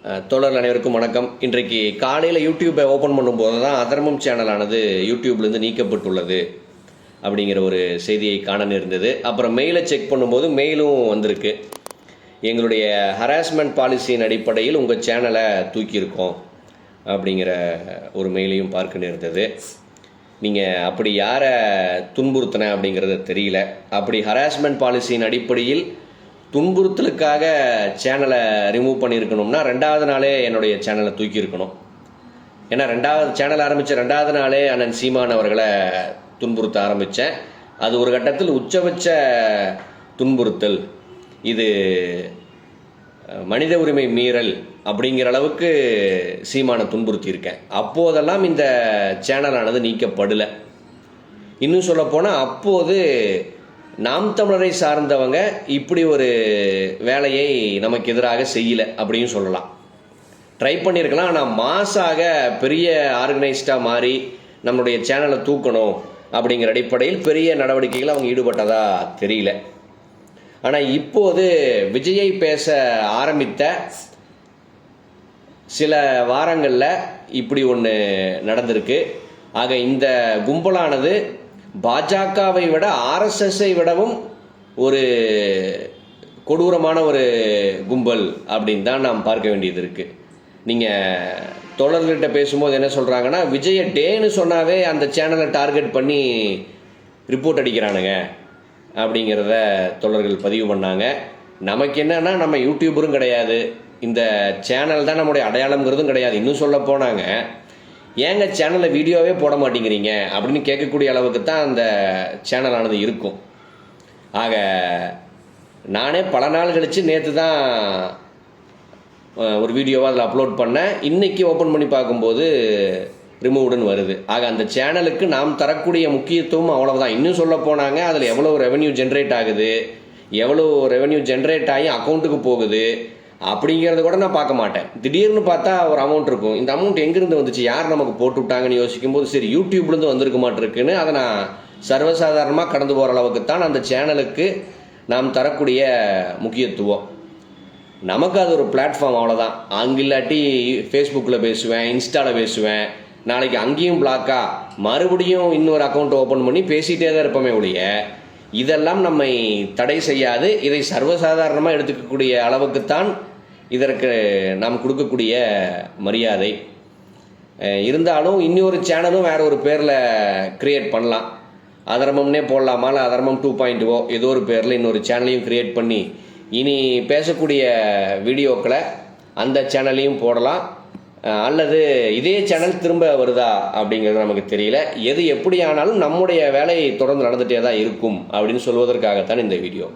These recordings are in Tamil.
தோழர்கள் அனைவருக்கும் வணக்கம். இன்றைக்கு காலையில் யூடியூப்பை ஓப்பன் பண்ணும்போது தான் அதர்மம் சேனலானது யூடியூப்லேருந்து நீக்கப்பட்டுள்ளது அப்படிங்கிற ஒரு செய்தியை காண நேர்ந்தது. அப்புறம் மெயிலை செக் பண்ணும்போது மெயிலும் வந்திருக்கு. எங்களுடைய ஹராஸ்மெண்ட் பாலிசியின் அடிப்படையில் உங்கள் சேனலை தூக்கியிருக்கோம் அப்படிங்கிற ஒரு மெயிலையும் பார்க்க நேர்ந்தது. நீங்கள் அப்படி யாரை துன்புறுத்தின அப்படிங்கிறது தெரியல. அப்படி ஹராஸ்மெண்ட் பாலிசியின் அடிப்படையில் துன்புறுத்தலுக்காக சேனலை ரிமூவ் பண்ணியிருக்கணும்னா 2வது நாளே என்னுடைய சேனலை தூக்கியிருக்கணும். ஏன்னா 2வது சேனல் ஆரம்பித்த 2வது நாளே அண்ணன் சீமான் அவர்களை துன்புறுத்த ஆரம்பித்தேன். அது ஒரு கட்டத்தில் உச்சபட்ச துன்புறுத்தல், இது மனித உரிமை மீறல் அப்படிங்கிற அளவுக்கு சீமானை துன்புறுத்தியிருக்கேன். அப்போதெல்லாம் இந்த சேனலானது நீக்கப்படலை. இன்னும் சொல்லப்போனால் அப்போது நாம் தமிழரை சார்ந்தவங்க இப்படி ஒரு வேலையை நமக்கு எதிராக செய்யலை அப்படின்னு சொல்லலாம். ட்ரை பண்ணியிருக்கலாம். ஆனால் மாசாக பெரிய ஆர்கனைஸ்டாக மாறி நம்மளுடைய சேனலை தூக்கணும் அப்படிங்கிற அடிப்படையில் பெரிய நடவடிக்கைகள் அவங்க ஈடுபட்டதாக தெரியல. ஆனால் இப்போது விஜயை பேச ஆரம்பித்த சில வாரங்களில் இப்படி ஒன்று நடந்திருக்கு. ஆக இந்த கும்பலானது பாஜகவை விட ஆர்எஸ்எஸ்ஸை விடவும் ஒரு கொடூரமான ஒரு கும்பல் அப்படின்னு தான் நாம் பார்க்க வேண்டியது இருக்குது. நீங்கள் தோழர்கள்கிட்ட பேசும்போது என்ன சொல்கிறாங்கன்னா, விஜயை டேன்னு சொன்னாவே அந்த சேனலை டார்கெட் பண்ணி ரிப்போர்ட் அடிக்கிறானுங்க அப்படிங்கிறத தோழர்கள் பதிவு பண்ணாங்க. நமக்கு என்னன்னா, நம்ம யூடியூபரும் கிடையாது, இந்த சேனல் தான் நம்முடைய அடையாளங்கிறதும் கிடையாது. இன்னும் சொல்ல போனாங்க, ஏங்க சேனலில் வீடியோவே போட மாட்டேங்கிறீங்க அப்படின்னு கேட்கக்கூடிய அளவுக்கு தான் அந்த சேனலானது இருக்கும். ஆக நானே பல நாள் கழித்து நேற்று தான் ஒரு வீடியோவாக அதில் அப்லோட் பண்ணேன். இன்றைக்கி ஓப்பன் பண்ணி பார்க்கும்போது ரிமூவ்டுன்னு வருது. ஆக அந்த சேனலுக்கு நாம் தரக்கூடிய முக்கியத்துவம் அவ்வளோதான். இன்னும் சொல்ல போனாங்க, அதில் எவ்வளோ ரெவென்யூ ஜென்ரேட் ஆகுது, எவ்வளோ ரெவென்யூ ஜென்ரேட் ஆகி அக்கௌண்ட்டுக்கு போகுது அப்படிங்கிறத கூட நான் பார்க்க மாட்டேன். திடீர்னு பார்த்தா ஒரு அமௌண்ட் இருக்கும். இந்த அமௌண்ட் எங்கேருந்து வந்துச்சு, யார் நமக்கு போட்டு விட்டாங்கன்னு யோசிக்கும்போது சரி யூடியூப்லேருந்து வந்திருக்க மாட்டிருக்குன்னு அதை நான் சர்வசாதாரணமாக கடந்து போகிற அளவுக்கு தான் அந்த சேனலுக்கு நாம் தரக்கூடிய முக்கியத்துவம். நமக்கு அது ஒரு பிளாட்ஃபார்ம், அவ்வளோதான். அங்கே இல்லாட்டி ஃபேஸ்புக்கில் பேசுவேன், இன்ஸ்டாவில் பேசுவேன். நாளைக்கு அங்கேயும் பிளாக்கா மறுபடியும் இன்னொரு அக்கௌண்ட் ஓப்பன் பண்ணி பேசிகிட்டே தான் இருப்போமே ஒழிய இதெல்லாம் நம்மை தடை செய்யாது. இதை சர்வசாதாரணமாக எடுத்துக்கக்கூடிய அளவுக்குத்தான் இதற்கு நாம் கொடுக்கக்கூடிய மரியாதை. இருந்தாலும் இன்னொரு சேனலும் வேறு ஒரு பேரில் க்ரியேட் பண்ணலாம். அதர்மம்னே போடலாமா, இல்லை அதர்மம் 2.0 ஏதோ ஒரு பேரில் இன்னொரு சேனலையும் க்ரியேட் பண்ணி இனி பேசக்கூடிய வீடியோக்களை அந்த சேனலையும் போடலாம். அல்லது இதே சேனல் திரும்ப வருதா அப்படிங்கிறது நமக்கு தெரியல. எது எப்படி ஆனாலும் நம்முடைய வேலை தொடர்ந்து நடந்துகிட்டே தான் இருக்கும் அப்படின்னு சொல்வதற்காகத்தான் இந்த வீடியோ.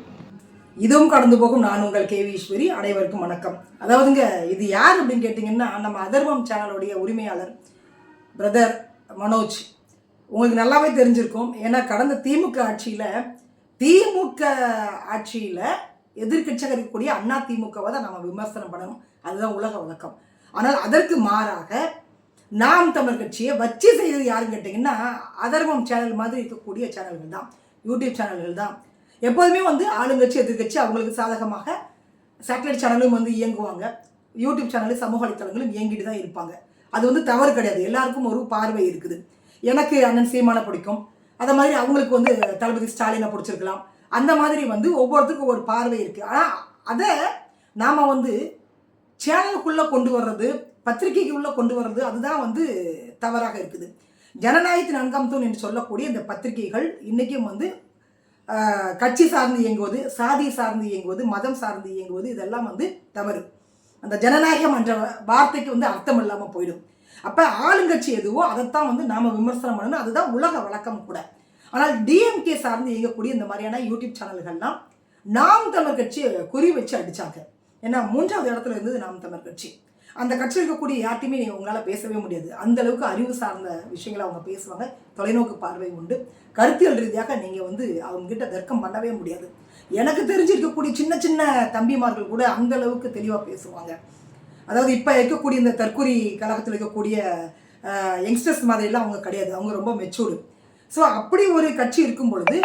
இதுவும் கடந்து போகும். நான் உங்கள் கேவி ஈஸ்வரி. அனைவருக்கும் வணக்கம். அதாவதுங்க, இது யார் அப்படின்னு கேட்டிங்கன்னா, நம்ம அதர்மம் சேனலுடைய உரிமையாளர் பிரதர் மனோஜ். உங்களுக்கு நல்லாவே தெரிஞ்சிருக்கும். ஏன்னா கடந்த திமுக ஆட்சியில் எதிர்கட்சியாக இருக்கக்கூடிய அண்ணா திமுகவை தான் நம்ம விமர்சனம் பண்ணணும். அதுதான் உலக வழக்கம். ஆனால் அதற்கு மாறாக நாம் தமிழர் கட்சியை வச்சு செய்தது யாருன்னு கேட்டிங்கன்னா, அதர்மம் சேனல் மாதிரி இருக்கக்கூடிய சேனல்கள் தான், யூடியூப் சேனல்கள் தான். எப்போதுமே ஆளுங்கட்சி எதிர்கட்சி அவங்களுக்கு சாதகமாக சேட்டலைட் சேனலும் இயங்குவாங்க. யூடியூப் சேனலும் சமூக வலைத்தளங்களும் இயங்கிட்டு தான் இருப்பாங்க. அது தவறு கிடையாது. எல்லாருக்கும் ஒரு பார்வை இருக்குது. எனக்கு அண்ணன் சீமானை பிடிக்கும், அதை மாதிரி அவங்களுக்கு தளபதி ஸ்டாலினை பிடிச்சிருக்கலாம். அந்த மாதிரி ஒவ்வொருத்தருக்கும் ஒரு பார்வை இருக்குது. ஆனால் அதை நாம் சேனலுக்குள்ளே கொண்டு வர்றது, பத்திரிகைக்குள்ளே கொண்டு வர்றது, அதுதான் தவறாக இருக்குது. ஜனநாயகத்தின் 4ஆம் தூண் என்று சொல்லக்கூடிய இந்த பத்திரிகைகள் இன்றைக்கும் கட்சி சார்ந்து இயங்குவது, சாதி சார்ந்து இயங்குவது, மதம் சார்ந்து இயங்குவது, இதெல்லாம் தவறு. அந்த ஜனநாயகம் என்ற வார்த்தைக்கு அர்த்தம் இல்லாமல் போயிடும். அப்போ ஆளுங்கட்சி எதுவோ அதைத்தான் நாம் விமர்சனம் பண்ணணும். அதுதான் உலக வழக்கம் கூட. ஆனால் டிஎம்கே சார்ந்து இயங்கக்கூடிய இந்த மாதிரியான யூடியூப் சேனல்கள்லாம் நாம் தமிழர் கட்சியை குறி வச்சு அடித்தாங்க. ஏன்னா 3வது இடத்துல இருந்தது நாம் தமிழர் கட்சி. அந்த கட்சியில் இருக்கக்கூடிய யார்ட்டையுமே உங்களால் பேசவே முடியாது. அந்த அளவுக்கு அறிவு சார்ந்த விஷயங்களை அவங்க பேசுவாங்க. தொலைநோக்கு பார்வை உண்டு. கருத்தியல் ரீதியாக நீங்கள் அவங்ககிட்ட தர்க்கம் பண்ணவே முடியாது. எனக்கு தெரிஞ்சிருக்கக்கூடிய சின்ன சின்ன தம்பிமார்கள் கூட அந்த அளவுக்கு தெளிவாக பேசுவாங்க. அதாவது இப்போ இருக்கக்கூடிய இந்த தற்கொலை கழகத்தில் இருக்கக்கூடிய யங்ஸ்டர்ஸ் மாதிரிலாம் அவங்க கிடையாது. அவங்க ரொம்ப மெச்சூர்டு. ஸோ அப்படி ஒரு கட்சி இருக்கும் பொழுது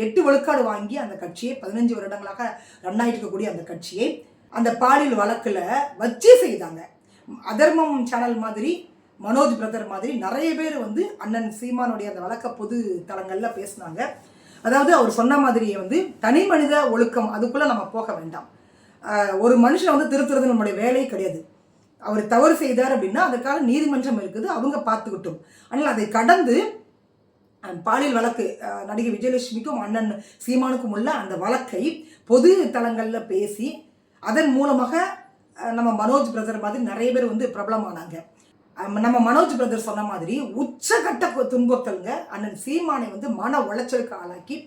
8 விழுக்காடு வாங்கி அந்த கட்சியை 15 வருடங்களாக ரன் ஆகிட்டு இருக்கக்கூடிய அந்த கட்சியை அந்த பாலியல் வழக்கில் வச்சு செய்தாங்க. அதர்மம் சேனல் மாதிரி மனோஜ் பிரதர் மாதிரி நிறைய பேர் வந்து அண்ணன் சீமானுடைய அந்த வழக்க பொது தளங்களில் பேசினாங்க. அதாவது அவர் சொன்ன மாதிரியே வந்து தனி மனித ஒழுக்கம் அதுக்குள்ளே நம்ம போக வேண்டாம். ஒரு மனுஷனை வந்து திருத்துறது நம்மளுடைய வேலையே கிடையாது. அவர் தவறு செய்தார் அப்படின்னா அதுக்காக நீதிமன்றம் இருக்குது, அவங்க பார்த்துக்கிட்டோம். ஆனால் அதை கடந்து பாலியல் வழக்கு நடிகை விஜயலட்சுமிக்கும் அண்ணன் சீமானுக்கும் உள்ள அந்த வழக்கை பொது தளங்களில் பேசி அதன் மூலமாக நம்ம மனோஜ் பிரதர் மாதிரி நிறைய பேர் வந்து பிரபலமானாங்க. நம்ம மனோஜ் பிரதர் சொன்ன மாதிரி உச்சகட்ட துன்புறுத்தலுங்க அண்ணன் சீமானை வந்து மன உளைச்சலுக்கு ஆளாக்கி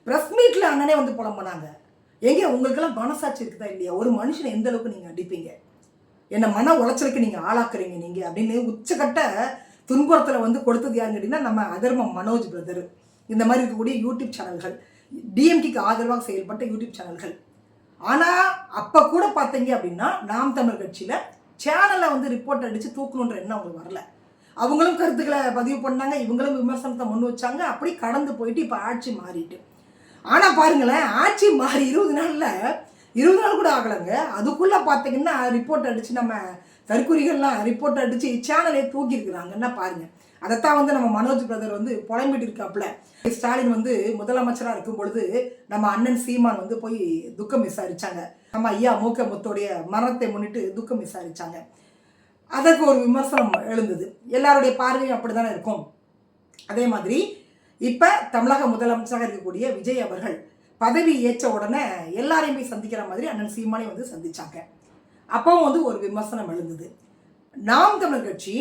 ப்ரெஸ் மீட்டில் அண்ணனே வந்து புலம்புனாங்க. எங்க உங்களுக்கெல்லாம் மனசாட்சி இருக்குதா இல்லையா? ஒரு மனுஷனை எந்த அளவுக்கு நீங்கள் அடிப்பீங்க, என்ன மன உளைச்சலுக்கு நீங்கள் ஆளாக்குறீங்க நீங்கள் அப்படின்னு உச்சகட்ட துன்புறத்தில் வந்து கொடுத்தது யாருன்னு கேட்டிங்கன்னா நம்ம அதர்மம் மனோஜ் பிரதர். இந்த மாதிரி இருக்கக்கூடிய யூடியூப் சேனல்கள், டிஎம்கேக்கு ஆதரவாக செயல்பட்ட யூடியூப் சேனல்கள். ஆனால் அப்போ கூட பார்த்தீங்க அப்படின்னா நாம் தமிழர் கட்சியில் சேனலை வந்து ரிப்போர்ட் அடித்து தூக்கணுன்ற எண்ணம் அவங்களுக்கு வரல. அவங்களும் கருத்துக்களை பதிவு பண்ணாங்க, இவங்களும் விமர்சனத்தை முன் வச்சாங்க. அப்படி கடந்து போயிட்டு இப்போ ஆட்சி மாறிட்டு. ஆனால் பாருங்களேன், ஆட்சி மாறி 20 நாள் கூட ஆகலைங்க. அதுக்குள்ளே பார்த்தீங்கன்னா ரிப்போர்ட் அடித்து நம்ம தற்குறிகள்லாம் ரிப்போர்ட் அடித்து சேனலே தூக்கியிருக்கிறாங்கன்னா பாருங்கள். அதைத்தான் வந்து நம்ம மனோஜ் பிரதர் வந்து புலம்பிட்டு இருக்காப்புல. ஸ்டாலின் வந்து முதலமைச்சராக இருக்கும் பொழுது நம்ம அண்ணன் சீமான் வந்து போய் துக்கம் விசாரிச்சாங்க. நம்ம ஐயா மூக்க முத்தோடைய மரணத்தை முன்னிட்டு துக்கம் விசாரிச்சாங்க. அதற்கு ஒரு விமர்சனம் எழுந்தது. எல்லாருடைய பார்வையும் அப்படி தானே இருக்கும். அதே மாதிரி இப்போ தமிழக முதலமைச்சராக இருக்கக்கூடிய விஜய் அவர்கள் பதவி ஏற்ற உடனே எல்லாரையும் போய் சந்திக்கிற மாதிரி அண்ணன் சீமானை வந்து சந்திச்சாங்க. அப்பவும் வந்து ஒரு விமர்சனம் எழுந்தது. நாம் தமிழர் கட்சி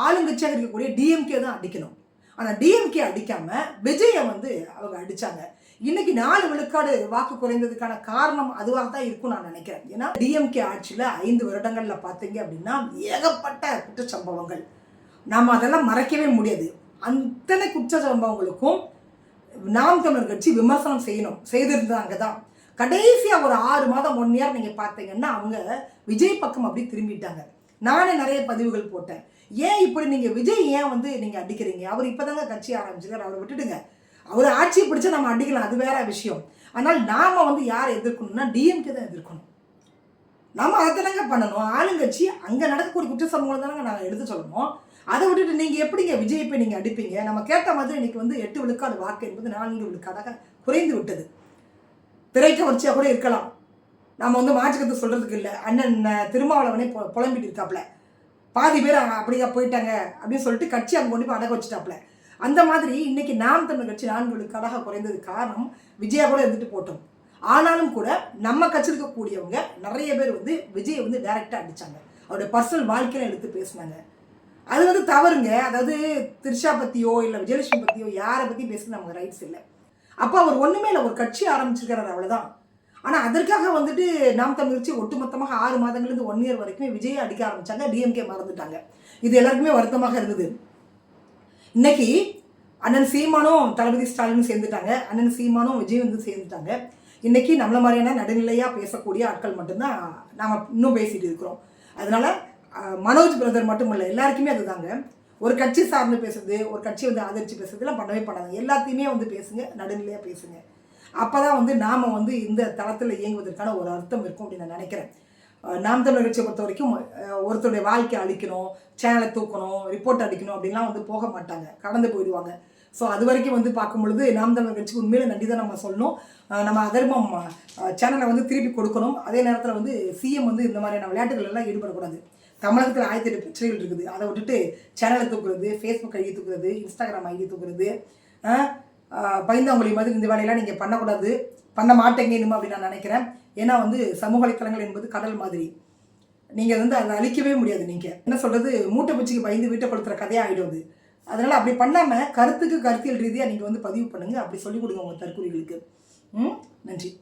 ஆளுங்கட்சியாக இருக்கக்கூடிய டிஎம்கே தான் அடிக்கணும், ஆனால் டிஎம்கே அடிக்காம விஜயை வந்து அவங்க அடிச்சாங்க. இன்னைக்கு 4 விழுக்காடு வாக்கு குறைந்ததுக்கான காரணம் அதுவாக தான் இருக்கும் நான் நினைக்கிறேன். ஏன்னா டிஎம்கே ஆட்சியில் 5 வருடங்கள்ல பார்த்தீங்க அப்படின்னா ஏகப்பட்ட குற்றச்சம்பவங்கள், நாம் அதெல்லாம் மறைக்கவே முடியாது. அத்தனை குற்ற சம்பவங்களுக்கும் நாம் தமிழர் கட்சி விமர்சனம் செய்திருந்தாங்க தான். கடைசியாக ஒரு 6 மாதம் 1 இயர் நீங்கள் பார்த்தீங்கன்னா அவங்க விஜய் பக்கம் அப்படி திரும்பிட்டாங்க. நானே நிறைய பதிவுகள் போட்டேன். ஏன் இப்படி நீங்கள் விஜய் ஏன் வந்து நீங்கள் அடிக்கிறீங்க? அவர் இப்போ தாங்க கட்சி ஆரம்பிச்சிருக்காரு, அவரை விட்டுடுங்க. அவர் ஆட்சியை பிடிச்சா நம்ம அடிக்கலாம், அது வேற விஷயம். ஆனால் நாம் வந்து யாரை எதிர்க்கணும்னா டிஎம்கே தான் எதிர்க்கணும். நம்ம அதை தானங்க பண்ணணும். ஆளுங்கட்சி அங்கே நடக்கக்கூடிய குற்ற சம்பவம் தானங்க நாங்கள் எடுத்து சொல்லணும். அதை விட்டுட்டு நீங்கள் எப்படிங்க விஜய் போய் நீங்கள் அடிப்பீங்க? நம்ம கேட்ட மாதிரி இன்னைக்கு வந்து 8 விழுக்காடு வாக்கு என்பது 4 விழுக்காடாக குறைந்து விட்டது. திரைக்கவர்ச்சியாக கூட இருக்கலாம், நம்ம வந்து மாற்றுக்கிறது சொல்கிறதுக்கு இல்லை. அண்ணன் திருமாவளவனே புலம்பிட்டு இருக்காப்புல, பாதி பேர் அப்படியா போயிட்டாங்க அப்படின்னு சொல்லிட்டு கட்சி அங்கே கொண்டு போய் அடக்க வச்சுட்டாப்புல. அந்த மாதிரி இன்னைக்கு நாம் தமிழர் கட்சி 4 விழுக்காடாக குறைந்தது காரணம் விஜயா கூட இருந்துட்டு போட்டோம். ஆனாலும் கூட நம்ம கட்சி இருக்கக்கூடியவங்க நிறைய பேர் வந்து விஜயை வந்து டைரெக்டாக அடித்தாங்க, அவருடைய பர்சனல் வாழ்க்கையில எடுத்து பேசினாங்க. அது வந்து தவறுங்க. அதாவது திரிஷா பற்றியோ இல்லை விஜயலட்சுமி பற்றியோ யாரை பற்றி பேசுறது நமக்கு ரைட்ஸ் இல்லை. அப்போ அவர் ஒன்றுமே இல்லை, ஒரு கட்சி ஆரம்பிச்சிருக்கிறார், அவ்வளோதான். ஆனால் அதற்காக வந்துட்டு நாம் தமிழ் கட்சி ஒட்டுமொத்தமாக 6 மாதங்கள்லேருந்து 1 இயர் வரைக்கும் விஜயை அடிக்க ஆரம்பித்தாங்க, டிஎம்கே மறந்துட்டாங்க. இது எல்லாருக்குமே வருத்தமாக இருந்தது. இன்னைக்கு அண்ணன் சீமானும் தளபதி ஸ்டாலினும் சேர்ந்துட்டாங்க, அண்ணன் சீமானும் விஜய் வந்து சேர்ந்துட்டாங்க. இன்னைக்கு நம்மள மாதிரியான நடுநிலையாக பேசக்கூடிய ஆட்கள் மட்டும்தான் நாம் இன்னும் பேசிகிட்டு இருக்கிறோம். அதனால மனோஜ் பிரதர் மட்டும் இல்லை, எல்லாருக்குமே அதுதாங்க. ஒரு கட்சி சார்ந்து பேசுறது, ஒரு கட்சி வந்து ஆதரித்து பேசுறதுலாம் பண்ணவே பண்ணாங்க. எல்லாத்தையுமே வந்து பேசுங்க, நடுநிலையாக பேசுங்க. அப்போ தான் வந்து நாம் வந்து இந்த தளத்தில் இயங்குவதற்கான ஒரு அர்த்தம் இருக்கும் அப்படின்னு நான் நினைக்கிறேன். நாம் தமிழர் கட்சியை பொறுத்த வரைக்கும் ஒருத்தருடைய வாழ்க்கையை அழிக்கணும், சேனலை தூக்கணும், ரிப்போர்ட் அடிக்கணும் அப்படின்லாம் வந்து போக மாட்டாங்க, கடந்து போயிடுவாங்க. ஸோ அது வரைக்கும் வந்து பார்க்கும் பொழுது நாம் தமிழர் கட்சிக்கு உண்மையில நன்றி தான் நம்ம சொல்லணும். நம்ம அதர்மம் சேனலை வந்து திருப்பி கொடுக்கணும். அதே நேரத்தில் வந்து சிஎம் வந்து இந்த மாதிரியான விளையாட்டுகள் எல்லாம் ஈடுபடக்கூடாது. தமிழகத்தில் 1008 பிரச்சனைகள் இருக்குது, அதை விட்டுட்டு சேனலை தூக்குறது, ஃபேஸ்புக் ஐடி தூக்குறது, இன்ஸ்டாகிராம் ஐடி தூக்குறது, பைந்தாங்குழி மாதிரி இந்த வேலையெல்லாம் நீங்கள் பண்ணக்கூடாது, பண்ண மாட்டேங்க இனிமே அப்படின்னு நான் நினைக்கிறேன். ஏன்னா வந்து சமூக வலைத்தளங்கள் என்பது கடல் மாதிரி, நீங்கள் வந்து அதை அழிக்கவே முடியாது. நீங்கள் என்ன சொல்கிறது, மூட்டை பூச்சிக்கு பயந்து வீட்டை கொளுத்துற கதையாக ஆகிடும் அது. அதனால் அப்படி பண்ணாமல் கருத்துக்கு கருத்தியல் ரீதியாக நீங்கள் வந்து பதிவு பண்ணுங்கள், அப்படி சொல்லிக் கொடுங்க உங்கள் தற்கொலைகளுக்கு. நன்றி.